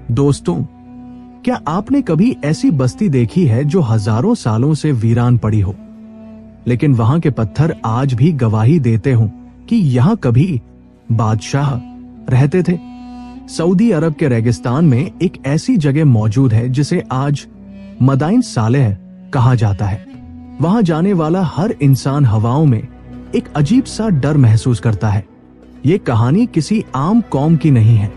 दोस्तों, क्या आपने कभी ऐसी बस्ती देखी है जो हजारों सालों से वीरान पड़ी हो, लेकिन वहां के पत्थर आज भी गवाही देते हों कि यहां कभी बादशाह रहते थे? सऊदी अरब के रेगिस्तान में एक ऐसी जगह मौजूद है जिसे आज मदाइन सालेह कहा जाता है। वहां जाने वाला हर इंसान हवाओं में एक अजीब सा डर महसूस करता है। ये कहानी किसी आम कौम की नहीं है।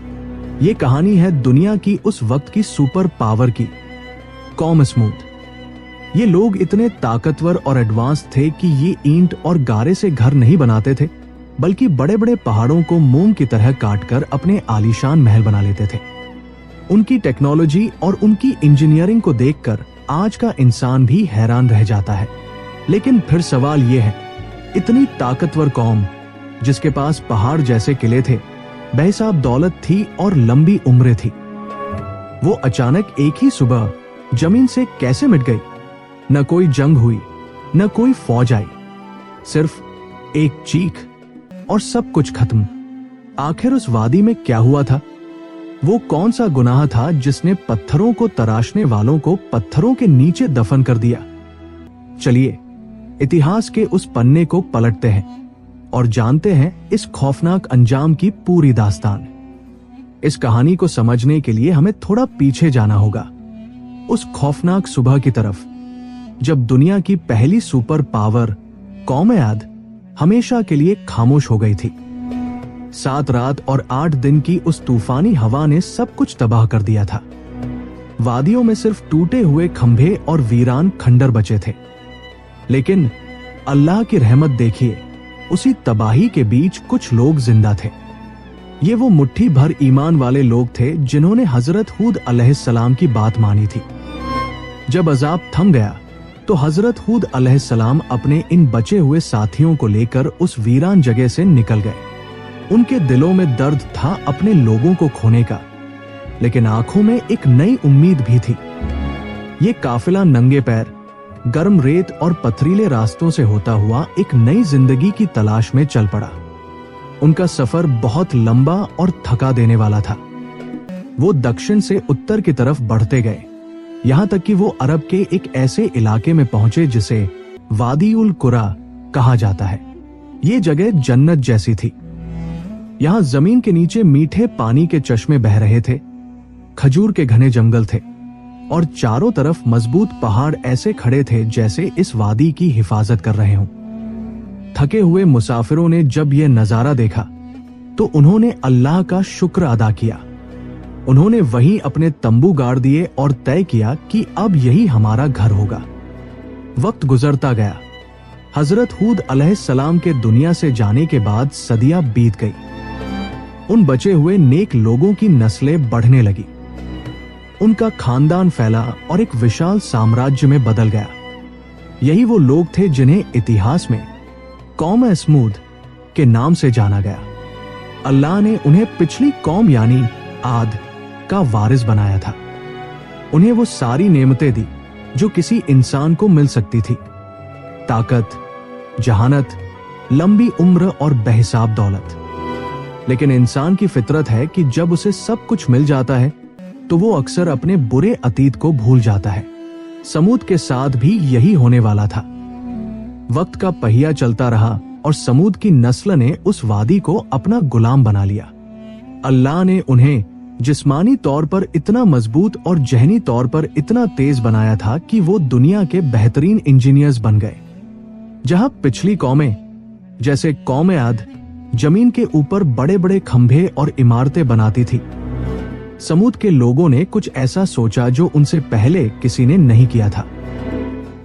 ये कहानी है दुनिया की उस वक्त की सुपर पावर की, कौम स्मूद। ये लोग इतने ताकतवर और एडवांस थे कि ये ईंट और गारे से घर नहीं बनाते थे, बल्कि बड़े बड़े पहाड़ों को मोम की तरह काटकर अपने आलीशान महल बना लेते थे। उनकी टेक्नोलॉजी और उनकी इंजीनियरिंग को देखकर आज का इंसान भी हैरान रह जाता है। लेकिन फिर सवाल यह है, इतनी ताकतवर कौम जिसके पास पहाड़ जैसे किले थे, बेहिसाब दौलत थी और लंबी उम्रें थी, वो अचानक एक ही सुबह जमीन से कैसे मिट गई? न कोई जंग हुई, न कोई फौज आई, सिर्फ एक चीख और सब कुछ खत्म। आखिर उस वादी में क्या हुआ था? वो कौन सा गुनाह था जिसने पत्थरों को तराशने वालों को पत्थरों के नीचे दफन कर दिया? चलिए इतिहास के उस पन्ने को पलटते हैं और जानते हैं इस खौफनाक अंजाम की पूरी दास्तान। इस कहानी को समझने के लिए हमें थोड़ा पीछे जाना होगा, उस खौफनाक सुबह की तरफ, जब दुनिया की पहली सुपर पावर कौम आद हमेशा के लिए खामोश हो गई थी। 7 रात और 8 दिन की उस तूफानी हवा ने सब कुछ तबाह कर दिया था। वादियों में सिर्फ टूटे हुए खंभे और वीरान खंडर बचे थे। लेकिन अल्लाह की रहमत देखिए, उसी तबाही के बीच कुछ लोग जिंदा थे। ये वो मुट्ठी भर ईमान वाले लोग थे जिन्होंने हजरत हूद अलैहिस्सलाम की बात मानी थी। जब अजाब थम गया तो हजरत हूद अलैहिस्सलाम अपने इन बचे हुए साथियों को लेकर उस वीरान जगह से निकल गए। उनके दिलों में दर्द था अपने लोगों को खोने का, लेकिन आंखों में एक नई उम्मीद भी थी। ये काफिला नंगे पैर, गर्म रेत और पथरीले रास्तों से होता हुआ एक नई जिंदगी की तलाश में चल पड़ा। उनका सफर बहुत लंबा और थका देने वाला था। वो दक्षिण से उत्तर की तरफ बढ़ते गए, यहां तक कि वो अरब के एक ऐसे इलाके में पहुंचे जिसे वादी उल कुरा कहा जाता है। ये जगह जन्नत जैसी थी। यहां जमीन के नीचे मीठे पानी के चश्मे बह रहे थे, खजूर के घने जंगल थे और चारों तरफ मजबूत पहाड़ ऐसे खड़े थे जैसे इस वादी की हिफाजत कर रहे हों। थके हुए मुसाफिरों ने जब यह नजारा देखा तो उन्होंने अल्लाह का शुक्र अदा किया। उन्होंने वहीं अपने तंबू गाड़ दिए और तय किया कि अब यही हमारा घर होगा। वक्त गुजरता गया। हजरत हूद अलैहिस्सलाम के दुनिया से जाने के बाद सदियां बीत गई। उन बचे हुए नेक लोगों की नस्लें बढ़ने लगी। उनका खानदान फैला और एक विशाल साम्राज्य में बदल गया। यही वो लोग थे जिन्हें इतिहास में कौम स्मूद के नाम से जाना गया। अल्लाह ने उन्हें पिछली कौम यानी आद का वारिस बनाया था। उन्हें वो सारी नेमतें दी जो किसी इंसान को मिल सकती थी, ताकत, जहानत, लंबी उम्र और बेहिसाब दौलत। लेकिन इंसान की फितरत है कि जब उसे सब कुछ मिल जाता है तो वो अक्सर अपने बुरे अतीत को भूल जाता है। समूद के साथ भी यही होने वाला था। वक्त का पहिया चलता रहा और समूद की नस्ल ने उस वादी को अपना गुलाम बना लिया। अल्लाह ने उन्हें जिस्मानी तौर पर इतना मजबूत और जहनी तौर पर इतना तेज बनाया था कि वो दुनिया के बेहतरीन इंजीनियर्स बन गए। जहां पिछली कौमें जैसे कौम आद जमीन के ऊपर बड़े बड़े खंभे और इमारतें बनाती थी, समूद के लोगों ने कुछ ऐसा सोचा जो उनसे पहले किसी ने नहीं किया था।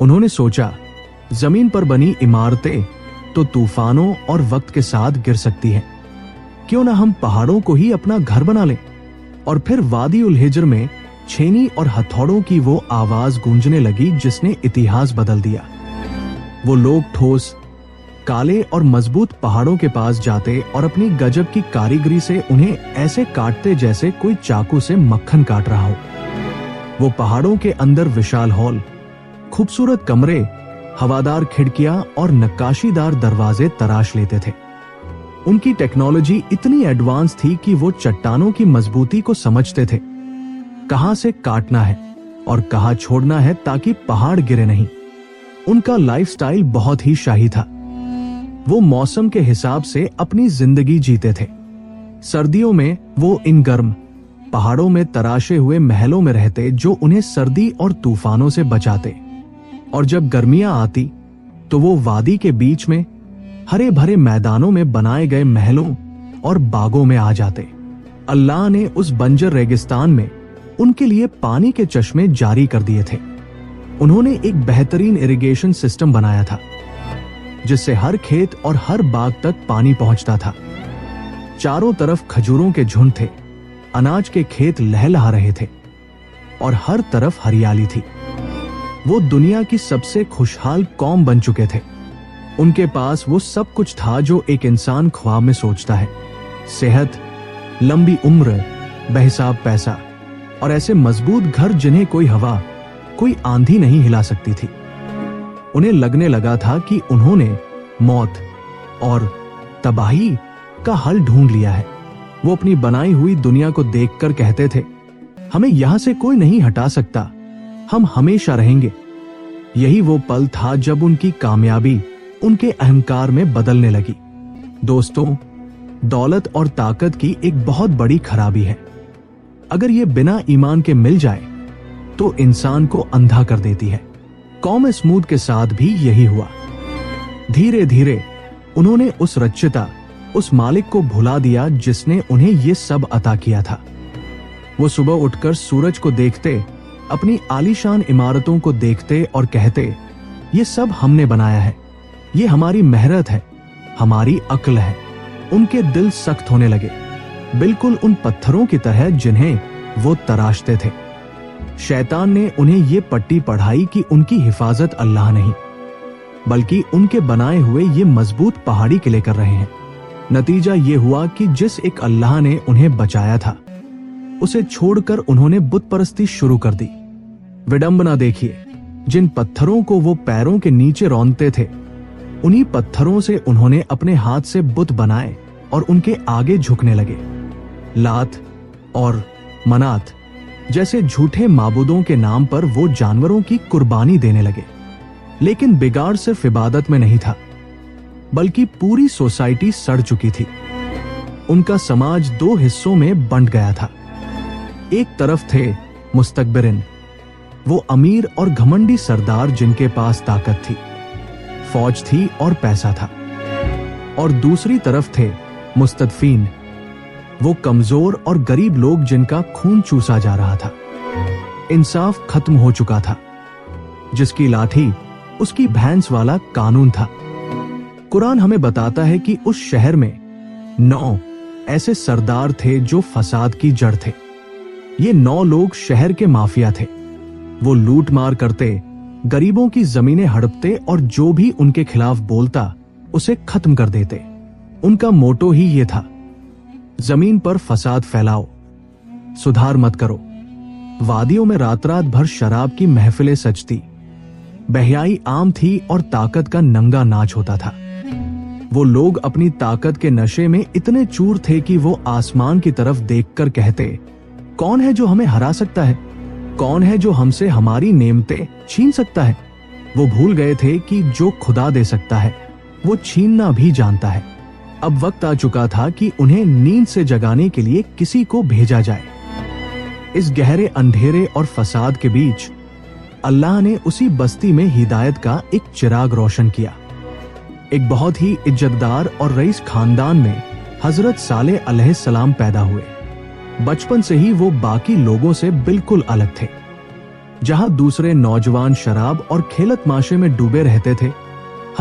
उन्होंने सोचा, जमीन पर बनी इमारतें तो तूफानों और वक्त के साथ गिर सकती हैं, क्यों ना हम पहाड़ों को ही अपना घर बना लें। और फिर वादी उल हिज्र में छेनी और हथौड़ों की वो आवाज गूंजने लगी जिसने इतिहास बदल दिया। वो लोग ठोस, काले और मजबूत पहाड़ों के पास जाते और अपनी गजब की कारीगरी से उन्हें ऐसे काटते जैसे कोई चाकू से मक्खन काट रहा हो। वो पहाड़ों के अंदर विशाल हॉल, खूबसूरत कमरे, हवादार खिड़कियां और नक्काशीदार दरवाजे तराश लेते थे। उनकी टेक्नोलॉजी इतनी एडवांस थी कि वो चट्टानों की मजबूती को समझते थे कहां से काटना है और कहां छोड़ना है ताकि पहाड़ गिरे नहीं। उनका लाइफस्टाइल बहुत ही शाही था। वो मौसम के हिसाब से अपनी जिंदगी जीते थे। सर्दियों में वो इन गर्म पहाड़ों में तराशे हुए महलों में रहते जो उन्हें सर्दी और तूफानों से बचाते, और जब गर्मियां आती तो वो वादी के बीच में हरे भरे मैदानों में बनाए गए महलों और बागों में आ जाते। अल्लाह ने उस बंजर रेगिस्तान में उनके लिए पानी के चश्मे जारी कर दिए थे। उन्होंने एक बेहतरीन इरिगेशन सिस्टम बनाया था जिससे हर खेत और हर बाग तक पानी पहुंचता था। चारों तरफ खजूरों के झुंड थे, अनाज के खेत लहलहा रहे थे और हर तरफ हरियाली थी। वो दुनिया की सबसे खुशहाल कौम बन चुके थे। उनके पास वो सब कुछ था जो एक इंसान ख्वाब में सोचता है। सेहत, लंबी उम्र, बेहिसाब पैसा और ऐसे मजबूत घर जिन्हें कोई हवा, कोई आंधी नहीं हिला सकती थी। उन्हें लगने लगा था कि उन्होंने मौत और तबाही का हल ढूंढ लिया है। वो अपनी बनाई हुई दुनिया को देखकर कहते थे, हमें यहां से कोई नहीं हटा सकता, हम हमेशा रहेंगे। यही वो पल था जब उनकी कामयाबी उनके अहंकार में बदलने लगी। दोस्तों, दौलत और ताकत की एक बहुत बड़ी खराबी है। अगर ये बिना ईमान के मिल जाए तो इंसान को अंधा कर देती है। कौम स्मूद के साथ भी यही हुआ। धीरे धीरे उन्होंने उस रचिता, उस मालिक को भुला दिया जिसने उन्हें ये सब अता किया था। वो सुबह उठकर सूरज को देखते, अपनी आलीशान इमारतों को देखते और कहते, ये सब हमने बनाया है, ये हमारी मेहनत है, हमारी अक्ल है। उनके दिल सख्त होने लगे, बिल्कुल उन पत्थरों की तरह जिन्हें वो तराशते थे। शैतान ने उन्हें ये पट्टी पढ़ाई कि उनकी हिफाजत अल्लाह नहीं बल्कि उनके बनाए हुए ये मजबूत पहाड़ी किले कर रहे हैं। नतीजा ये हुआ कि जिस एक अल्लाह ने उन्हें बचाया था उसे छोड़कर उन्होंने बुत परस्ती शुरू कर दी। विडंबना देखिए, जिन पत्थरों को वो पैरों के नीचे रौंदते थे उन्हीं पत्थरों से उन्होंने अपने हाथ से बुत बनाए और उनके आगे झुकने लगे। लात और मनात जैसे झूठे माबूदों के नाम पर वो जानवरों की कुर्बानी देने लगे। लेकिन बिगाड़ सिर्फ इबादत में नहीं था बल्कि पूरी सोसाइटी सड़ चुकी थी। उनका समाज दो हिस्सों में बंट गया था। एक तरफ थे मुस्तकबिरिन, वो अमीर और घमंडी सरदार जिनके पास ताकत थी, फौज थी और पैसा था, और दूसरी तरफ थे मुस्तदफीन, वो कमजोर और गरीब लोग जिनका खून चूसा जा रहा था। इंसाफ खत्म हो चुका था। जिसकी लाठी उसकी भैंस वाला कानून था। कुरान हमें बताता है कि उस शहर में 9 ऐसे सरदार थे जो फसाद की जड़ थे। ये 9 लोग शहर के माफिया थे। वो लूट मार करते, गरीबों की जमीनें हड़पते और जो भी उनके खिलाफ बोलता उसे खत्म कर देते। उनका मोटो ही ये था, जमीन पर फसाद फैलाओ, सुधार मत करो। वादियों में रात रात भर शराब की महफिलें सजती, बहयाई आम थी और ताकत का नंगा नाच होता था। वो लोग अपनी ताकत के नशे में इतने चूर थे कि वो आसमान की तरफ देखकर कहते, कौन है जो हमें हरा सकता है? कौन है जो हमसे हमारी नेमतें छीन सकता है? वो भूल गए थे कि जो खुदा दे सकता है वो छीनना भी जानता है। अब वक्त आ चुका था कि उन्हें नींद से जगाने के लिए किसी को भेजा जाए। इस गहरे अंधेरे और फसाद के बीच अल्लाह ने उसी बस्ती में हिदायत का एक चिराग रोशन किया। एक बहुत ही इज्जतदार और रईस खानदान में हजरत सालेह अलैहिस्सलाम पैदा हुए। बचपन से ही वो बाकी लोगों से बिल्कुल अलग थे। जहां दूसरे नौजवान शराब और खेलतमाशे में डूबे रहते थे,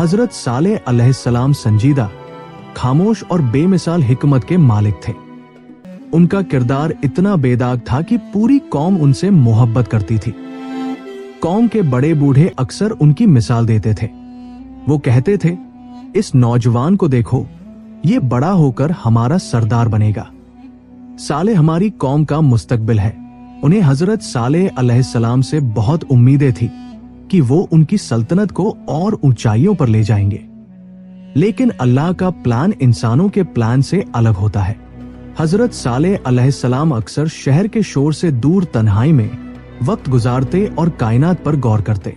हजरत सालेह अलैहिस्सलाम संजीदा, खामोश और बेमिसाल हिकमत के मालिक थे। उनका किरदार इतना बेदाग था कि पूरी कौम उनसे मोहब्बत करती थी। कौम के बड़े बूढ़े अक्सर उनकी मिसाल देते थे। वो कहते थे, इस नौजवान को देखो, ये बड़ा होकर हमारा सरदार बनेगा। सालेह हमारी कौम का मुस्तकबिल है। उन्हें हजरत सालेह अलैहिस्सलाम से बहुत उम्मीदें थी कि वो उनकी सल्तनत को और ऊंचाइयों पर ले जाएंगे। लेकिन अल्लाह का प्लान इंसानों के प्लान से अलग होता है। हजरत सालेह अलैहिस्सलाम अक्सर शहर के शोर से दूर तन्हाई में वक्त गुजारते और कायनात पर गौर करते।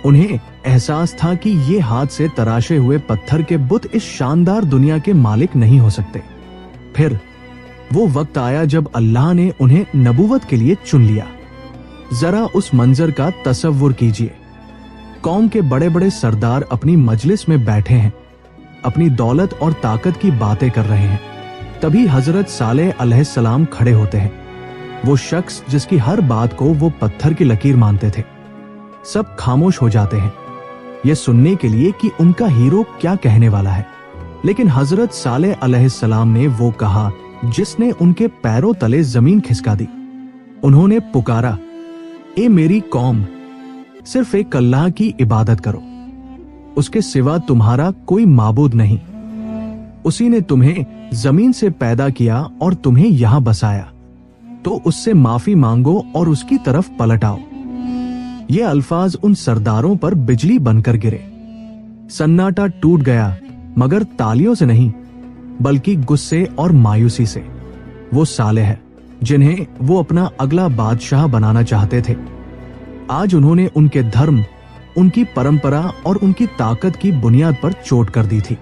उन्हें एहसास था कि ये हाथ से तराशे हुए पत्थर के बुत इस शानदार दुनिया के मालिक नहीं हो सकते। फिर वो वक्त आया जब अल्लाह ने उन्हें नबूवत के लिए चुन लिया। जरा उस मंजर का तसव्वुर कीजिए। कौम के बड़े बड़े सरदार अपनी मजलिस में बैठे हैं, अपनी दौलत और ताकत की बातें कर रहे हैं। तभी हजरत सालेह अलैहिस्सलाम खड़े होते हैं, वो शख्स जिसकी हर बात को वो पत्थर की लकीर मानते थे। सब खामोश हो जाते हैं ये सुनने के लिए कि उनका हीरो क्या कहने वाला है। लेकिन हजरत सालेह अलैहिस्सलाम ने वो कहा जिसने उनके पैरों तले जमीन खिसका दी। उन्होंने पुकारा, ए मेरी कौम, सिर्फ एक अल्लाह की इबादत करो, उसके सिवा तुम्हारा कोई माबूद नहीं। उसी ने तुम्हें जमीन से पैदा किया और तुम्हें यहां बसाया, तो उससे माफी मांगो और उसकी तरफ पलट आओ। ये अल्फाज उन सरदारों पर बिजली बनकर गिरे। सन्नाटा टूट गया, मगर तालियों से नहीं बल्कि गुस्से और मायूसी से। वो सालेह है जिन्हें वो अपना अगला बादशाह बनाना चाहते थे। आज उन्होंने उनके धर्म, उनकी परंपरा और उनकी ताकत की बुनियाद पर चोट कर दी थी।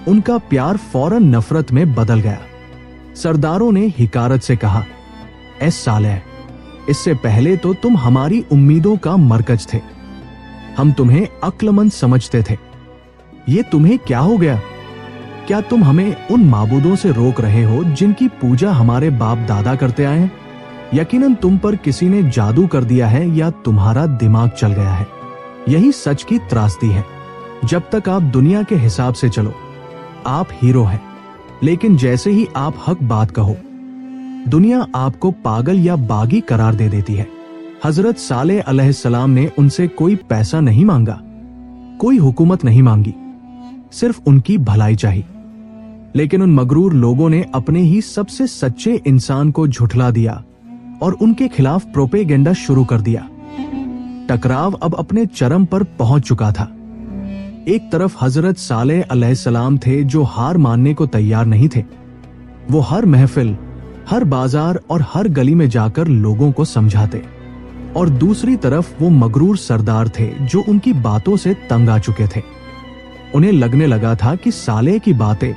उनका प्यार फौरन नफरत में बदल गया। सरदारों ने हिकारत से कहा, ए सालेह, इससे पहले तो तुम हमारी उम्मीदों का मरकज थे। हम तुम्हें अक्लमंद समझते थे। ये तुम्हें क्या हो गया? क्या तुम हमें उन माबूदों से रोक रहे हो जिनकी पूजा हमारे बाप दादा करते आए हैं? यकीनन तुम पर किसी ने जादू कर दिया है या तुम्हारा दिमाग चल गया है। यही सच की त्रासदी है। जब तक आप दुनिया के हिसाब से चलो, आप हीरो हैं, लेकिन जैसे ही आप हक बात कहो, दुनिया आपको पागल या बागी करार दे देती है। हजरत सालेह अलैहिस्सलाम ने उनसे कोई पैसा नहीं मांगा, कोई हुकूमत नहीं मांगी, सिर्फ उनकी भलाई चाहिए। लेकिन उन मगरूर लोगों ने अपने ही सबसे सच्चे इंसान को झुठला दिया और उनके खिलाफ प्रोपेगेंडा शुरू कर दिया। टकराव अब अपने चरम पर पहुंच चुका था। एक तरफ हजरत सालेह अलैहिस्सलाम थे जो हार मानने को तैयार नहीं थे। वो हर महफिल, हर बाजार और हर गली में जाकर लोगों को समझाते, और दूसरी तरफ वो मगरूर सरदार थे जो उनकी बातों से तंग आ चुके थे। उन्हें लगने लगा था कि सालेह की बातें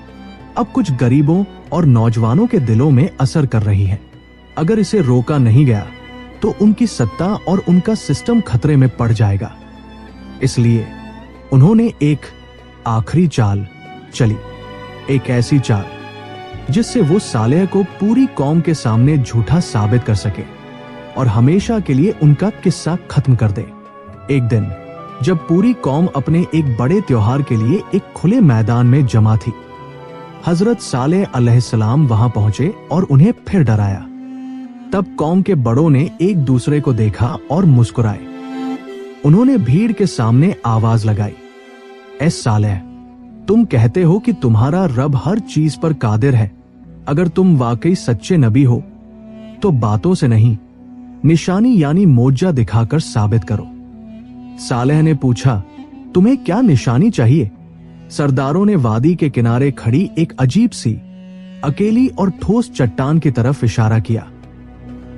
अब कुछ गरीबों और नौजवानों के दिलों में असर कर रही हैं। अगर इसे रोका नहीं गया तो उनकी सत्ता और उनका सिस्टम खतरे में पड़ जाएगा। इसलिए उन्होंने एक आखिरी चाल चली, एक ऐसी चाल जिससे वो सालेह को पूरी कौम के सामने झूठा साबित कर सके और हमेशा के लिए उनका किस्सा खत्म कर दे। एक दिन जब पूरी कौम अपने एक बड़े त्योहार के लिए एक खुले मैदान में जमा थी, हजरत सालेह अलैहिस्सलाम वहां पहुंचे और उन्हें फिर डराया। तब कौम के बड़ों ने एक दूसरे को देखा और मुस्कुराए। उन्होंने भीड़ के सामने आवाज लगाई, ए सालेह, तुम कहते हो कि तुम्हारा रब हर चीज पर कादिर है। अगर तुम वाकई सच्चे नबी हो तो बातों से नहीं, निशानी यानी मोजा दिखाकर साबित करो। सालेह ने पूछा, तुम्हें क्या निशानी चाहिए? सरदारों ने वादी के किनारे खड़ी एक अजीब सी, अकेली और ठोस चट्टान की तरफ इशारा किया।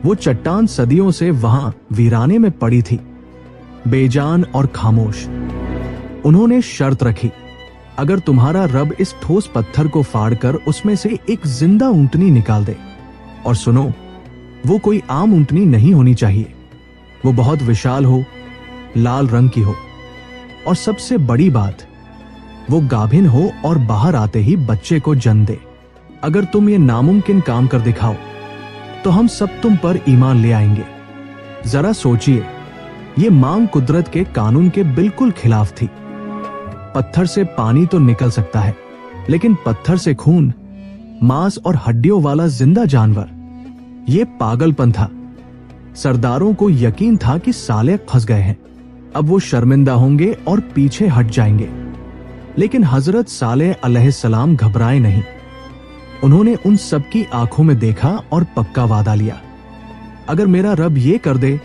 वो चट्टान सदियों से वहां वीराने में पड़ी थी, बेजान और खामोश। उन्होंने शर्त रखी, अगर तुम्हारा रब इस ठोस पत्थर को फाड़कर उसमें से एक जिंदा ऊंटनी निकाल दे, और सुनो, वो कोई आम ऊंटनी नहीं होनी चाहिए, वो बहुत विशाल हो, लाल रंग की हो, और सबसे बड़ी बात, वो गाभिन हो और बाहर आते ही बच्चे को जन्म दे। अगर तुम ये नामुमकिन काम कर दिखाओ तो हम सब तुम पर ईमान ले आएंगे। जरा सोचिए, ये मांग कुदरत के कानून के बिल्कुल खिलाफ थी। पत्थर से पानी तो निकल सकता है, लेकिन पत्थर से खून, मांस और हड्डियों वाला जिंदा जानवर, ये पागलपन था। सरदारों को यकीन था कि सालेह फंस गए हैं, अब वो शर्मिंदा होंगे और पीछे हट जाएंगे। लेकिन हजरत सालेह अलैहिस्सलाम घबराए नहीं। उन्होंने उन सबकी आंखों में देखा और पक्का वादा लिया, अगर मेरा रब ये कर दे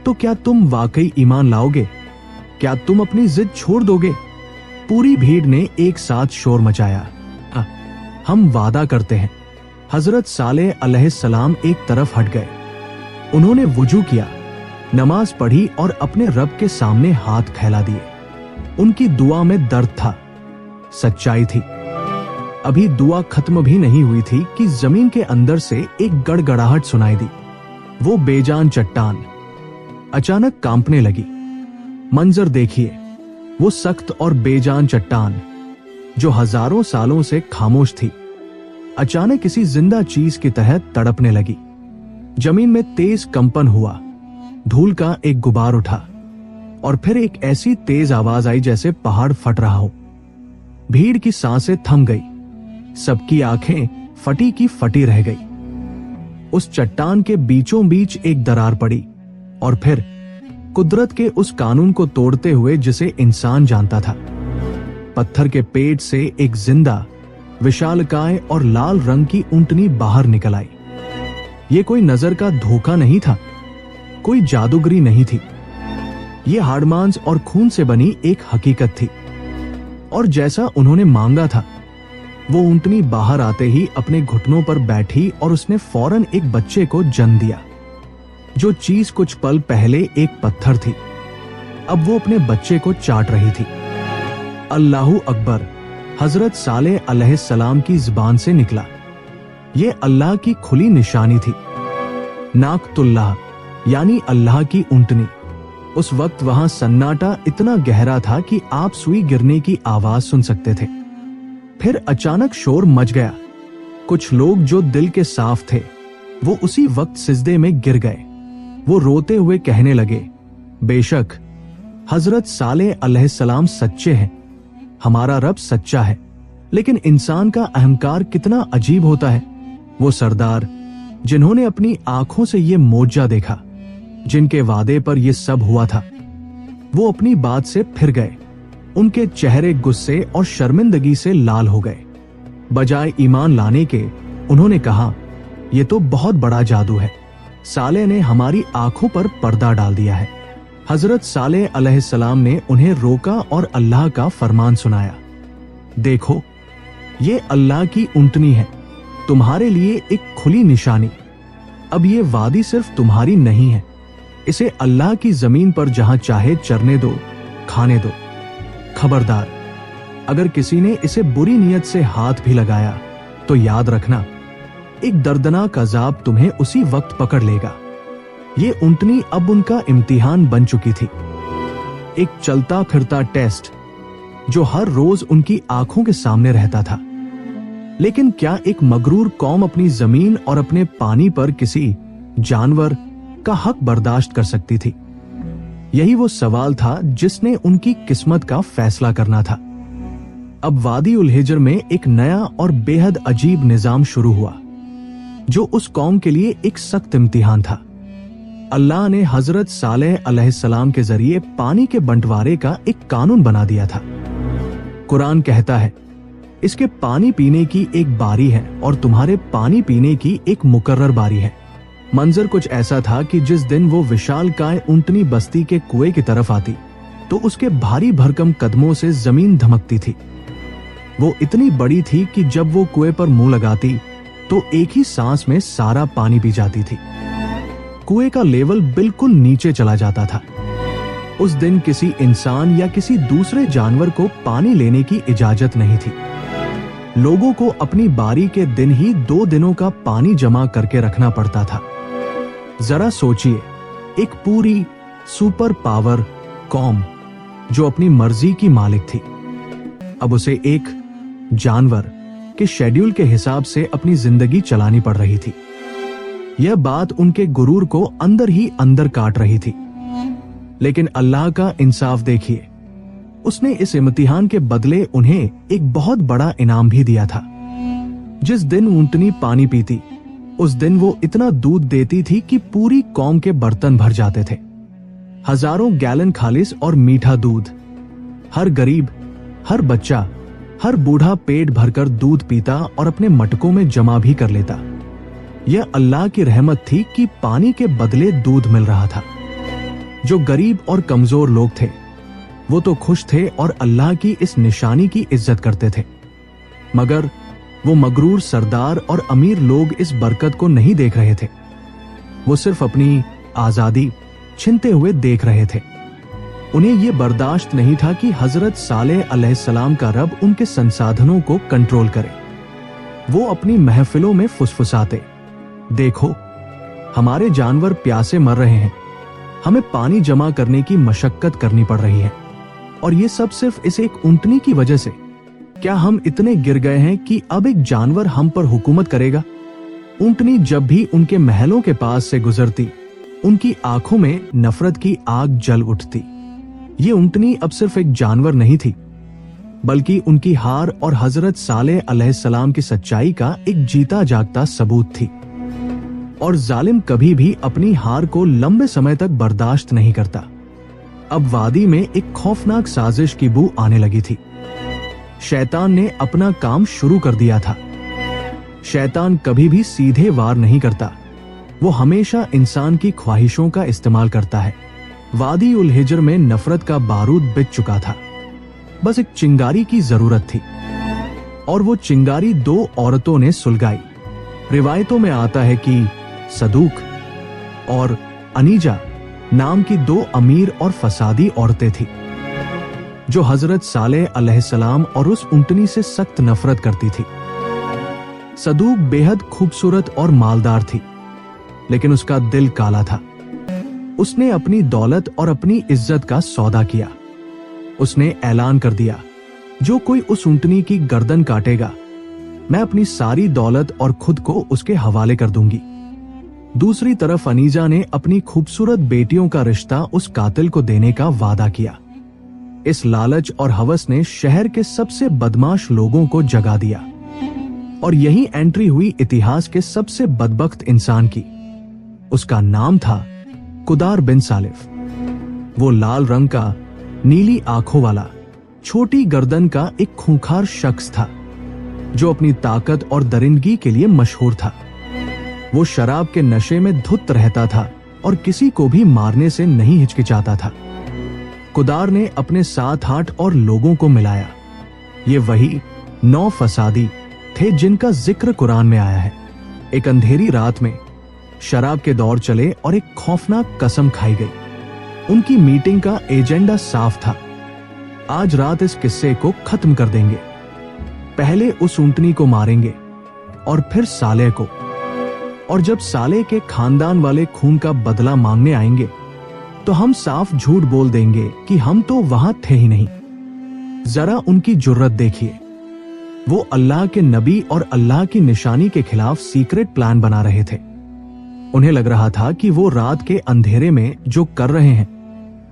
तो क्या तुम वाकई ईमान लाओगे? क्या तुम अपनी जिद छोड़ दोगे? पूरी भीड़ ने एक साथ शोर मचाया, हम वादा करते हैं, हजरत सालेह अलैहिस्सलाम एक तरफ हट गए। उन्होंने वुजू किया, नमाज पढ़ी और अपने रब के सामने हाथ फैला दिए। उनकी दुआ में दर्द था, सच्चाई थी। अभी दुआ खत्म भी नहीं हुई थी कि जमीन के अंदर से एक गड़गड़ाहट सुनाई दी। वो बेजान चट्टान अचानक कांपने लगी। मंजर देखिए, वो सख्त और बेजान चट्टान जो हजारों सालों से खामोश थी, अचानक किसी जिंदा चीज की तरह तड़पने लगी। जमीन में तेज कंपन हुआ, धूल का एक गुबार उठा और फिर एक ऐसी तेज आवाज आई जैसे पहाड़ फट रहा हो। भीड़ की सांसें थम गई, सबकी आंखें फटी की फटी रह गई। उस चट्टान के बीचों बीच एक दरार पड़ी और फिर कुदरत के उस कानून को तोड़ते हुए जिसे इंसान जानता था, पत्थर के पेट से एक जिंदा विशालकाय और लाल रंग की ऊंटनी बाहर निकल आई। ये कोई नजर का धोखा नहीं था, कोई जादूगरी नहीं थी। ये हाड़ मांस और खून से बनी एक हकीकत थी। और जैसा उन्होंने मांगा था, वो ऊंटनी बाहर आते ही अपने घुटनों पर बैठी और उसने फौरन एक बच्चे को जन्म दिया। जो चीज कुछ पल पहले एक पत्थर थी, अब वो अपने बच्चे को चाट रही थी। अल्लाहू अकबर हजरत सालेह अलैहिस्सलाम की जुबान से निकला। ये अल्लाह की खुली निशानी थी। नाकतुल्लाह यानी अल्लाह की ऊंटनी। उस वक्त वहां सन्नाटा इतना गहरा था कि आप सुई गिरने की आवाज सुन सकते थे। फिर अचानक शोर मच गया। कुछ लोग जो दिल के साफ थे, वो उसी वक्त सिजदे में गिर गए। वो रोते हुए कहने लगे, बेशक हजरत सालेह अलैहिस्सलाम सच्चे हैं, हमारा रब सच्चा है। लेकिन इंसान का अहंकार कितना अजीब होता है। वो सरदार जिन्होंने अपनी आंखों से ये मोजा देखा, जिनके वादे पर यह सब हुआ था, वो अपनी बात से फिर गए। उनके चेहरे गुस्से और शर्मिंदगी से लाल हो गए। बजाय ईमान लाने के उन्होंने कहा, यह तो बहुत बड़ा जादू है, सालेह ने हमारी आंखों पर पर्दा डाल दिया है। हजरत सालेह अलैहिस्सलाम ने उन्हें रोका और अल्लाह का फरमान सुनाया, देखो ये अल्लाह की ऊंटनी है, तुम्हारे लिए एक खुली निशानी। अब ये वादी सिर्फ तुम्हारी नहीं है, इसे अल्लाह की जमीन पर जहां चाहे चरने दो, खाने दो। खबरदार, अगर किसी ने इसे बुरी नीयत से हाथ भी लगाया तो याद रखना, एक दर्दनाक अजाब तुम्हें उसी वक्त पकड़ लेगा। ये ऊंटनी अब उनका इम्तिहान बन चुकी थी, एक चलता फिरता टेस्ट जो हर रोज उनकी आंखों के सामने रहता था। लेकिन क्या एक मगरूर कौम अपनी जमीन और अपने पानी पर किसी जानवर का हक बर्दाश्त कर सकती थी? यही वो सवाल था जिसने उनकी किस्मत का फैसला करना था। अब वादी उल हिज्र में एक नया और बेहद अजीब निजाम शुरू हुआ, जो उस कौम के लिए एक सख्त इम्तिहान था। अल्लाह ने हजरत सालेह अलैहिस्सलाम के जरिए पानी के बंटवारे का एक कानून बना दिया था। कुरान कहता है, इसके पानी पीने की एक बारी है और तुम्हारे पानी पीने की एक मुकर्रर बारी है। मंजर कुछ ऐसा था कि जिस दिन वो विशालकाय ऊंटनी बस्ती के कुएं की तरफ आती तो उसके भारी भरकम कदमों से जमीन धमकती थी। वो इतनी बड़ी थी कि जब वो कुएं पर मुंह लगाती तो एक ही सांस में सारा पानी पी जाती थी। कुएं का लेवल बिल्कुल नीचे चला जाता था। उस दिन किसी इंसान या किसी दूसरे जानवर को पानी लेने की इजाजत नहीं थी। लोगों को अपनी बारी के दिन ही 2 दिनों का पानी जमा करके रखना पड़ता था। जरा सोचिए, एक पूरी सुपर पावर कौम जो अपनी मर्जी की मालिक थी, अब उसे एक जानवर के शेड्यूल के हिसाब से अपनी जिंदगी चलानी पड़ रही थी। यह बात उनके गुरूर को अंदर ही अंदर काट रही थी। लेकिन अल्लाह का इंसाफ देखिए, उसने इस इम्तिहान के बदले उन्हें एक बहुत बड़ा इनाम भी दिया था। जिस दिन ऊंटनी पानी पीती, उस दिन वो इतना दूध देती थी कि पूरी कौम के बर्तन भर जाते थे। हजारों गैलन खालिस और मीठा दूध। हर गरीब, हर बच्चा, हर बूढ़ा पेट भरकर दूध पीता और अपने मटकों में जमा भी कर लेता। यह अल्लाह की रहमत थी कि पानी के बदले दूध मिल रहा था। जो गरीब और कमजोर लोग थे, वो तो खुश थे और अल्लाह की इस निशानी की इज्जत करते थे। मगर वो मगरूर सरदार और अमीर लोग इस बरकत को नहीं देख रहे थे। वो सिर्फ अपनी आजादी छीनते हुए देख रहे थे। उन्हें यह बर्दाश्त नहीं था कि हजरत सालेह अलैहिस्सलाम का रब उनके संसाधनों को कंट्रोल करे। वो अपनी महफिलों में फुसफुसाते, देखो हमारे जानवर प्यासे मर रहे हैं, हमें पानी जमा करने की मशक्कत करनी पड़ रही है, और ये सब सिर्फ इस एक ऊंटनी की वजह से। क्या हम इतने गिर गए हैं कि अब एक जानवर हम पर हुकूमत करेगा? ऊंटनी जब भी उनके महलों के पास से गुजरती, उनकी आंखों में नफरत की आग जल उठती। ये ऊंटनी अब सिर्फ एक जानवर नहीं थी, बल्कि उनकी हार और हजरत सालेह अलैहिस्सलाम की सच्चाई का एक जीता जागता सबूत थी। और जालिम कभी भी अपनी हार को लंबे समय तक बर्दाश्त नहीं करता। अब वादी में एक खौफनाक साजिश की बू आने लगी थी। शैतान ने अपना काम शुरू कर दिया था। शैतान कभी भी सीधे वार नहीं करता, वो हमेशा इंसान की ख्वाहिशों का इस्तेमाल करता है। वादी उल हिज्र में नफरत का बारूद बिक चुका था, बस एक चिंगारी की जरूरत थी, और वो चिंगारी 2 औरतों ने सुलगाई। रिवायतों में आता है कि सदूक और अनीजा नाम की 2 अमीर और फसादी औरतें थी, जो हजरत सालेह अलैहिस्सलाम और उस ऊंटनी से सख्त नफरत करती थी। सदूक बेहद खूबसूरत और मालदार थी, लेकिन उसका दिल काला था। उसने अपनी दौलत और अपनी इज्जत का सौदा किया। उसने ऐलान कर दिया, जो कोई उस ऊंटनी की गर्दन काटेगा, मैं अपनी सारी दौलत और खुद को उसके हवाले कर दूंगी। दूसरी तरफ अनीजा ने अपनी खूबसूरत बेटियों का रिश्ता उस कातिल को देने का वादा किया। इस लालच और हवस ने शहर के सबसे बदमाश लोगों को जगा दिया, और यही एंट्री हुई इतिहास के सबसे बदबख्त इंसान की। उसका नाम था कुदार बिन सालिफ। वो लाल रंग का, नीली आंखों वाला, छोटी गर्दन का एक खूंखार शख्स था, जो अपनी ताकत और दरिंदगी के लिए मशहूर था। वो शराब के नशे में धुत रहता था और किसी को भी मारने से नहीं हिचकिचाता था। कुदार ने अपने 7-8 और लोगों को मिलाया। ये वही 9 फसादी थे जिनका जिक्र कुरान में आया है। एक अंधेरी रात में शराब के दौर चले और एक खौफनाक कसम खाई गई। उनकी मीटिंग का एजेंडा साफ था, आज रात इस किस्से को खत्म कर देंगे। पहले उस ऊंटनी को मारेंगे और फिर सालेह को, और जब सालेह के खानदान वाले खून का बदला मांगने आएंगे तो हम साफ झूठ बोल देंगे कि हम तो वहां थे ही नहीं। जरा उनकी जुर्रत देखिए, वो अल्लाह के नबी और अल्लाह की निशानी के खिलाफ सीक्रेट प्लान बना रहे थे। उन्हें लग रहा था कि वो रात के अंधेरे में जो कर रहे हैं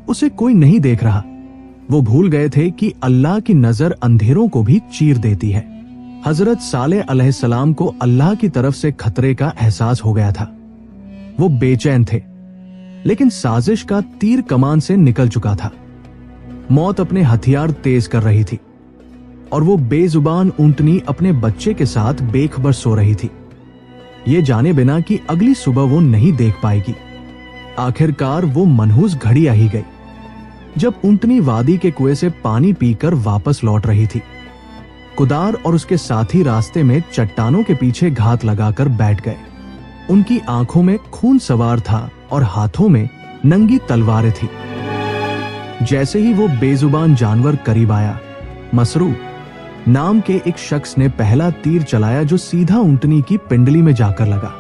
उसे कोई नहीं देख रहा। वो भूल गए थे कि अल्लाह की नजर अंधेरों को भी चीर देती है। हजरत सालेह अलैहिस्सलाम को अल्लाह की तरफ से खतरे का एहसास हो गया था। वो बेचैन थे, लेकिन साजिश का तीर कमान से निकल चुका था। मौत अपने हथियार तेज कर रही थी, और वो बेजुबान ऊंटनी अपने बच्चे के साथ बेखबर सो रही थी, ये जाने बिना कि अगली सुबह वो नहीं देख पाएगी। आखिरकार वो मनहूस घड़ी आ ही गई, जब ऊंटनी वादी के कुएं से पानी पीकर वापस लौट रही थी। कुदार और उसके साथी रास्ते में चट्टानों के पीछे घात लगाकर बैठ गए। उनकी आंखों में खून सवार था और हाथों में नंगी तलवारें थी। जैसे ही वो बेजुबान जानवर करीब आया, मसरू नाम के एक शख्स ने पहला तीर चलाया, जो सीधा ऊंटनी की पिंडली में जाकर लगा।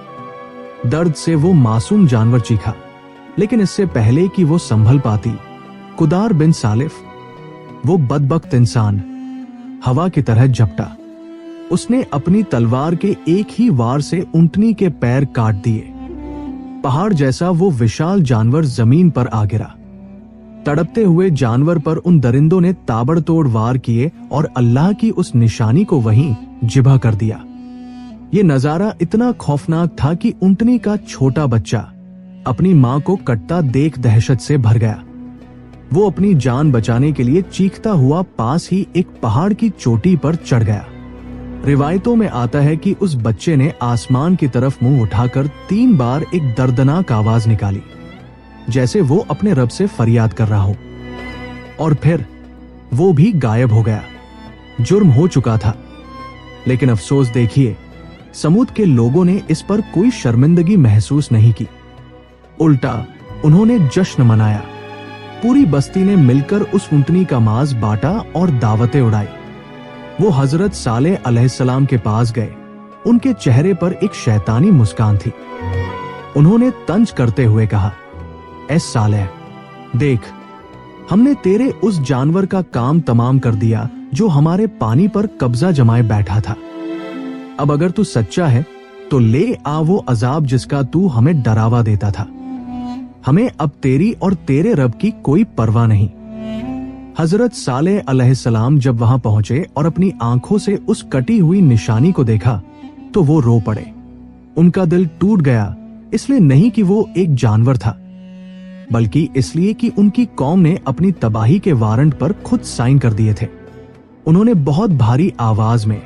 दर्द से वो मासूम जानवर चीखा, लेकिन इससे पहले कि वो संभल पाती, कुदार बिन सालिफ, वो बदबख्त इंसान, हवा की तरह झपटा। उसने अपनी तलवार के एक ही वार से ऊंटनी के पैर काट दिए। पहाड़ जैसा वो विशाल जानवर जमीन पर आ गिरा। तड़पते हुए जानवर पर उन दरिंदों ने ताबड़तोड़ वार किए और अल्लाह की उस निशानी को वहीं जिबा कर दिया। ये नजारा इतना खौफनाक था कि ऊंटनी का छोटा बच्चा अपनी मां को कटता देख दहशत से भर गया। वो अपनी जान बचाने के लिए चीखता हुआ पास ही एक पहाड़ की चोटी पर चढ़ गया। रिवायतों में आता है कि उस बच्चे ने आसमान की तरफ मुंह उठाकर 3 बार एक दर्दनाक आवाज निकाली, जैसे वो अपने रब से फरियाद कर रहा हो, और फिर वो भी गायब हो गया। जुर्म हो चुका था। लेकिन अफसोस देखिए, समूद के लोगों ने इस पर कोई शर्मिंदगी महसूस नहीं की। उल्टा उन्होंने जश्न मनाया। पूरी बस्ती ने मिलकर उस ऊंटनी का मांस बांटा और दावतें उड़ाई। वो हजरत सालेह अलैहिस्सलाम के पास गए। उनके चेहरे पर एक शैतानी मुस्कान थी। उन्होंने तंज करते हुए कहा, ऐ सालेह, देख, हमने तेरे उस जानवर का काम तमाम कर दिया जो हमारे पानी पर कब्जा जमाए बैठा था। अब अगर तू सच्चा है तो ले आ वो अजाब जिसका तू हमें डरावा देता था। हमें अब तेरी और तेरे रब की कोई परवाह नहीं। हजरत सालेह अलैहिस्सलाम जब वहां पहुंचे और अपनी आंखों से उस कटी हुई निशानी को देखा तो वो रो पड़े। उनका दिल टूट गया, इसलिए नहीं कि वो एक जानवर था, बल्कि इसलिए कि उनकी कौम ने अपनी तबाही के वारंट पर खुद साइन कर दिए थे। उन्होंने बहुत भारी आवाज में,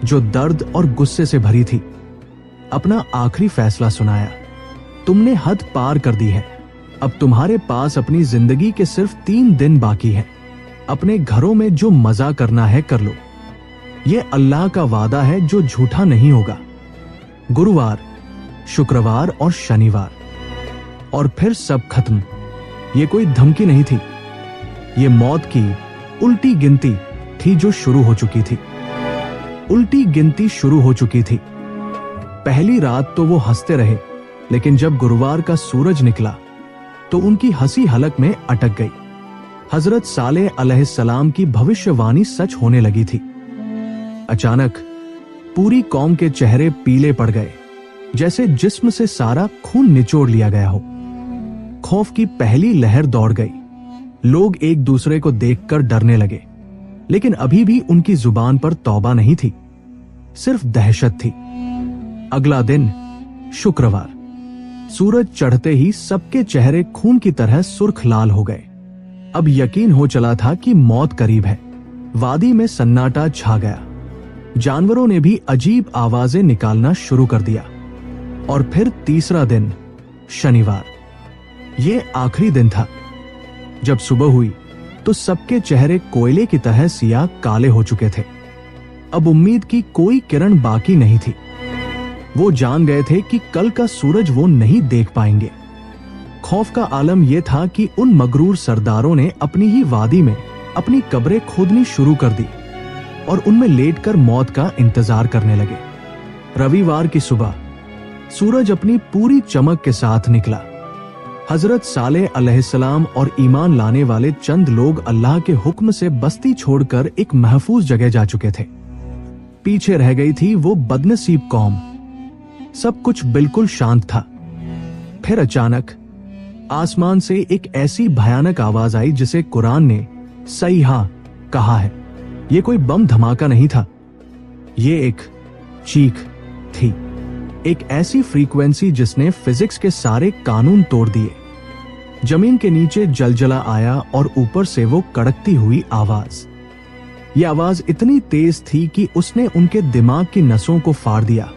जो दर्द और गुस्से से भरी थी, अपना आखिरी फैसला सुनाया। तुमने हद पार कर दी है। अब तुम्हारे पास अपनी जिंदगी के सिर्फ 3 दिन बाकी है। अपने घरों में जो मजा करना है कर लो। यह अल्लाह का वादा है जो झूठा नहीं होगा। गुरुवार, शुक्रवार और शनिवार, और फिर सब खत्म। ये कोई धमकी नहीं थी, ये मौत की उल्टी गिनती थी जो शुरू हो चुकी थी। उल्टी गिनती शुरू हो चुकी थी। पहली रात तो वो हंसते रहे, लेकिन जब गुरुवार का सूरज निकला तो उनकी हंसी हलक में अटक गई। हजरत सालेह अलैहिस्सलाम की भविष्यवाणी सच होने लगी थी। अचानक पूरी कौम के चेहरे पीले पड़ गए, जैसे जिस्म से सारा खून निचोड़ लिया गया हो। खौफ की पहली लहर दौड़ गई। लोग एक दूसरे को देखकर डरने लगे, लेकिन अभी भी उनकी जुबान पर तौबा नहीं थी, सिर्फ दहशत थी। अगला दिन, शुक्रवार, सूरज चढ़ते ही सबके चेहरे खून की तरह सुर्ख लाल हो गए। अब यकीन हो चला था कि मौत करीब है। वादी में सन्नाटा छा गया। जानवरों ने भी अजीब आवाजें निकालना शुरू कर दिया। और फिर तीसरा दिन, शनिवार, ये आखिरी दिन था। जब सुबह हुई तो सबके चेहरे कोयले की तरह सियाह काले हो चुके थे। अब उम्मीद की कोई किरण बाकी नहीं थी। वो जान गए थे कि कल का सूरज वो नहीं देख पाएंगे। खौफ का आलम यह था कि उन मगरूर सरदारों ने अपनी ही वादी में अपनी कब्रें खोदनी शुरू कर दी और उनमें लेटकर मौत का इंतजार करने लगे। रविवार की सुबह सूरज अपनी पूरी चमक के साथ निकला। हजरत सालेह अलैहिस्सलाम और ईमान लाने वाले चंद लोग अल्लाह के हुक्म से बस्ती छोड़कर एक महफूज जगह जा चुके थे। पीछे रह गई थी वो बदनसीब कौम। सब कुछ बिल्कुल शांत था। फिर अचानक आसमान से एक ऐसी भयानक आवाज आई जिसे कुरान ने सईहा कहा है। ये कोई बम धमाका नहीं था, ये एक चीख थी, एक ऐसी फ्रीक्वेंसी जिसने फिजिक्स के सारे कानून तोड़ दिए। जमीन के नीचे जलजला आया और ऊपर से वो कड़कती हुई आवाज। यह आवाज इतनी तेज थी कि उसने उनके दिमाग की नसों को फाड़ दिया।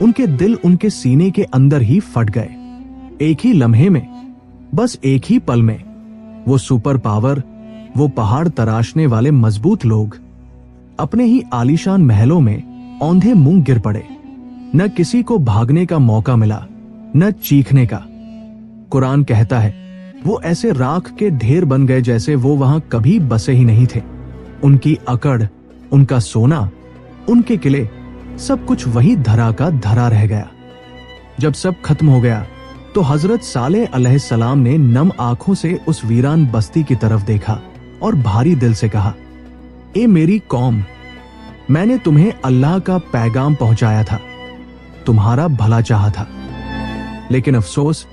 उनके दिल उनके सीने के अंदर ही फट गए। एक ही लम्हे में, बस एक ही पल में, वो सुपर पावर, वो पहाड़ तराशने वाले मजबूत लोग अपने ही आलीशान महलों में औंधे मुंह गिर पड़े। न किसी को भागने का मौका मिला, न चीखने का। कुरान कहता है वो ऐसे राख के ढेर बन गए जैसे वो वहां कभी बसे ही नहीं थे। उनकी अकड़, उनका सोना, उनके किले, सब कुछ वही धरा का धरा रह गया। जब सब खत्म हो गया तो हजरत सालेह अलैहिस्सलाम ने नम आंखों से उस वीरान बस्ती की तरफ देखा और भारी दिल से कहा, ए मेरी कौम, मैंने तुम्हें अल्लाह का पैगाम पहुंचाया था, तुम्हारा भला चाहा था, लेकिन अफसोस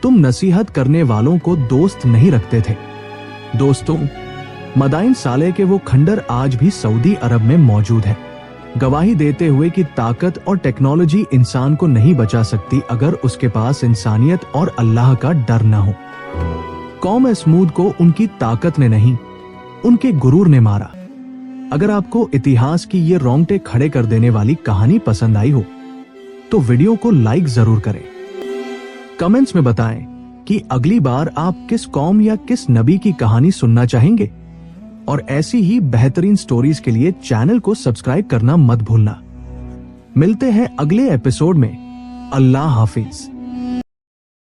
तुम नसीहत करने वालों को दोस्त नहीं रखते थे। दोस्तों, मदाइन सालेह के वो खंडर आज भी सऊदी अरब में मौजूद है, गवाही देते हुए कि ताकत और टेक्नोलॉजी इंसान को नहीं बचा सकती अगर उसके पास इंसानियत और अल्लाह का डर न हो। कौम समूद को उनकी ताकत ने नहीं, उनके गुरूर ने मारा। अगर आपको इतिहास की ये रोंगटे खड़े कर देने वाली कहानी पसंद आई हो तो वीडियो को लाइक जरूर करें। कमेंट्स में बताएं कि अगली बार आप किस कौम या किस नबी की कहानी सुनना चाहेंगे। और ऐसी ही बेहतरीन स्टोरीज के लिए चैनल को सब्सक्राइब करना मत भूलना। मिलते हैं अगले एपिसोड में। अल्लाह हाफिज।